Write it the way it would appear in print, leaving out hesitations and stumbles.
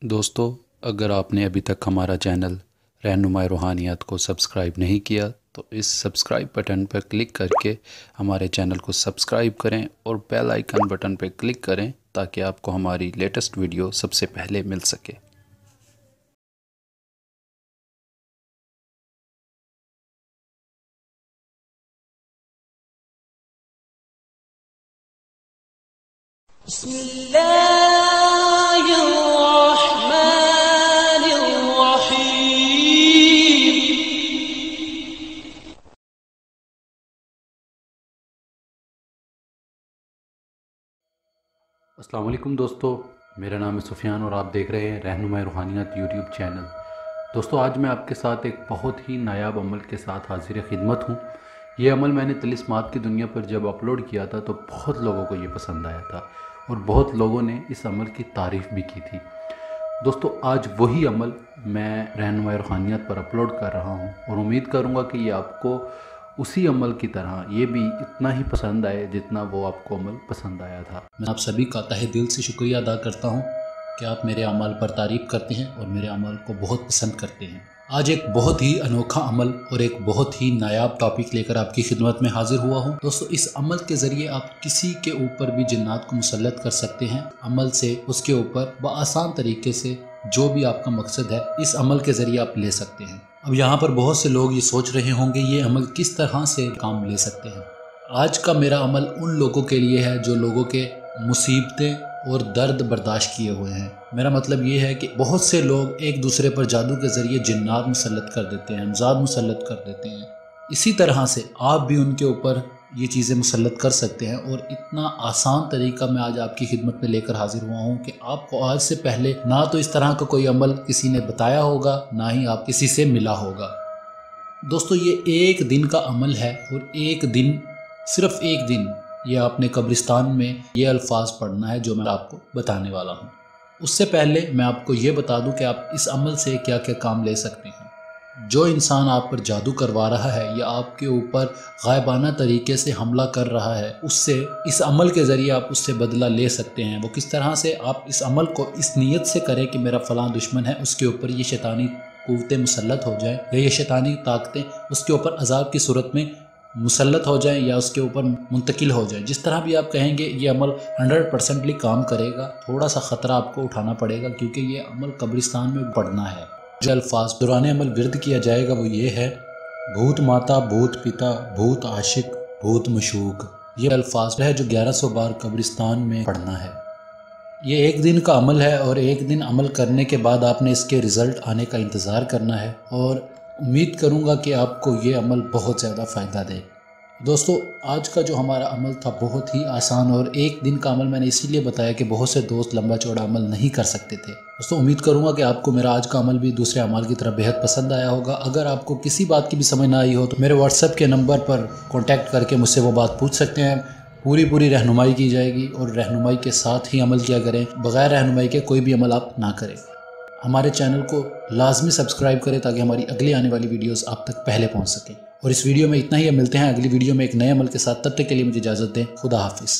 दोस्तों, अगर आपने अभी तक हमारा चैनल रहनुमाई रूहानियत को सब्सक्राइब नहीं किया तो इस सब्सक्राइब बटन पर क्लिक करके हमारे चैनल को सब्सक्राइब करें और बेल आइकन बटन पर क्लिक करें ताकि आपको हमारी लेटेस्ट वीडियो सबसे पहले मिल सके। अस्सलाम वालेकुम दोस्तों, मेरा नाम है सुफियान और आप देख रहे हैं रहनुमाई रूहानियत यूट्यूब चैनल। दोस्तों, आज मैं आपके साथ एक बहुत ही नायाब अमल के साथ हाजिर खिदमत हूँ। ये अमल मैंने तिलिस्मात की दुनिया पर जब अपलोड किया था तो बहुत लोगों को ये पसंद आया था और बहुत लोगों ने इस अमल की तारीफ़ भी की थी। दोस्तों, आज वही अमल मैं रहनुमाई रूहानियत पर अपलोड कर रहा हूँ और उम्मीद करूँगा कि ये आपको उसी अमल की तरह ये भी इतना ही पसंद आए जितना वो आपको अमल पसंद आया था। मैं आप सभी का तहे दिल से शुक्रिया अदा करता हूँ कि आप मेरे अमल पर तारीफ़ करते हैं और मेरे अमल को बहुत पसंद करते हैं। आज एक बहुत ही अनोखा अमल और एक बहुत ही नायाब टॉपिक लेकर आपकी खिदमत में हाजिर हुआ हूँ। दोस्तों, इस अमल के ज़रिए आप किसी के ऊपर भी जिन्नात को मुसल्लत कर सकते हैं। अमल से उसके ऊपर बआसान तरीके से जो भी आपका मकसद है इस अमल के ज़रिए आप ले सकते हैं। अब यहाँ पर बहुत से लोग ये सोच रहे होंगे ये अमल किस तरह से काम ले सकते हैं। आज का मेरा अमल उन लोगों के लिए है जो लोगों के मुसीबतें और दर्द बर्दाश्त किए हुए हैं। मेरा मतलब ये है कि बहुत से लोग एक दूसरे पर जादू के ज़रिए जिन्नात मुसल्लत कर देते हैं, अमजाद मुसल्लत कर देते हैं। इसी तरह से आप भी उनके ऊपर ये चीज़ें मुसल्लत कर सकते हैं और इतना आसान तरीका मैं आज आपकी खिदमत में लेकर हाजिर हुआ हूँ कि आपको आज से पहले ना तो इस तरह का कोई अमल किसी ने बताया होगा, ना ही आप किसी से मिला होगा। दोस्तों, ये एक दिन का अमल है और एक दिन, सिर्फ एक दिन, ये आपने कब्रिस्तान में ये अल्फाज पढ़ना है जो मैं आपको बताने वाला हूँ। उससे पहले मैं आपको ये बता दूँ कि आप इस अमल से क्या क्या काम ले सकते हैं। जो इंसान आप पर जादू करवा रहा है या आपके ऊपर गायबाना तरीके से हमला कर रहा है, उससे इस अमल के ज़रिए आप उससे बदला ले सकते हैं। वो किस तरह से? आप इस अमल को इस नीयत से करें कि मेरा फ़लाँ दुश्मन है, उसके ऊपर ये शैतानी क़ुव्वतें मुसल्लत हो जाएं या ये शैतानी ताकतें उसके ऊपर अजाब की सूरत में मुसल्लत हो जाएं या उसके ऊपर मुंतकिल हो जाएं। जिस तरह भी आप कहेंगे ये अमल 100% काम करेगा। थोड़ा सा ख़तरा आपको उठाना पड़ेगा क्योंकि ये अमल कब्रिस्तान में पढ़ना है। जो अल्फाज दौरान अमल विर्द किया जाएगा वो ये है: भूत माता, भूत पिता, भूत आशिक, भूत मशूक। ये अल्फाज है जो 1100 बार कब्रिस्तान में पढ़ना है। ये एक दिन का अमल है और एक दिन अमल करने के बाद आपने इसके रिज़ल्ट आने का इंतज़ार करना है और उम्मीद करूँगा कि आपको ये अमल बहुत ज़्यादा फ़ायदा दे। दोस्तों, आज का जो हमारा अमल था बहुत ही आसान और एक दिन का अमल मैंने इसीलिए बताया कि बहुत से दोस्त लंबा चौड़ा अमल नहीं कर सकते थे। दोस्तों, उम्मीद करूँगा कि आपको मेरा आज का अमल भी दूसरे अमल की तरह बेहद पसंद आया होगा। अगर आपको किसी बात की भी समझ ना आई हो तो मेरे व्हाट्सएप के नंबर पर कॉन्टैक्ट करके मुझसे वो बात पूछ सकते हैं। पूरी रहनुमाई की जाएगी और रहनुमाई के साथ ही अमल किया करें। बग़ैर रहनुमाई के कोई भी अमल आप ना करें। हमारे चैनल को लाजमी सब्सक्राइब करें ताकि हमारी अगली आने वाली वीडियोस आप तक पहले पहुंच सकें। और इस वीडियो में इतना ही। मिलते हैं अगली वीडियो में एक नए अमल के साथ। तब तक के लिए मुझे इजाज़त दें। खुदा हाफिज़।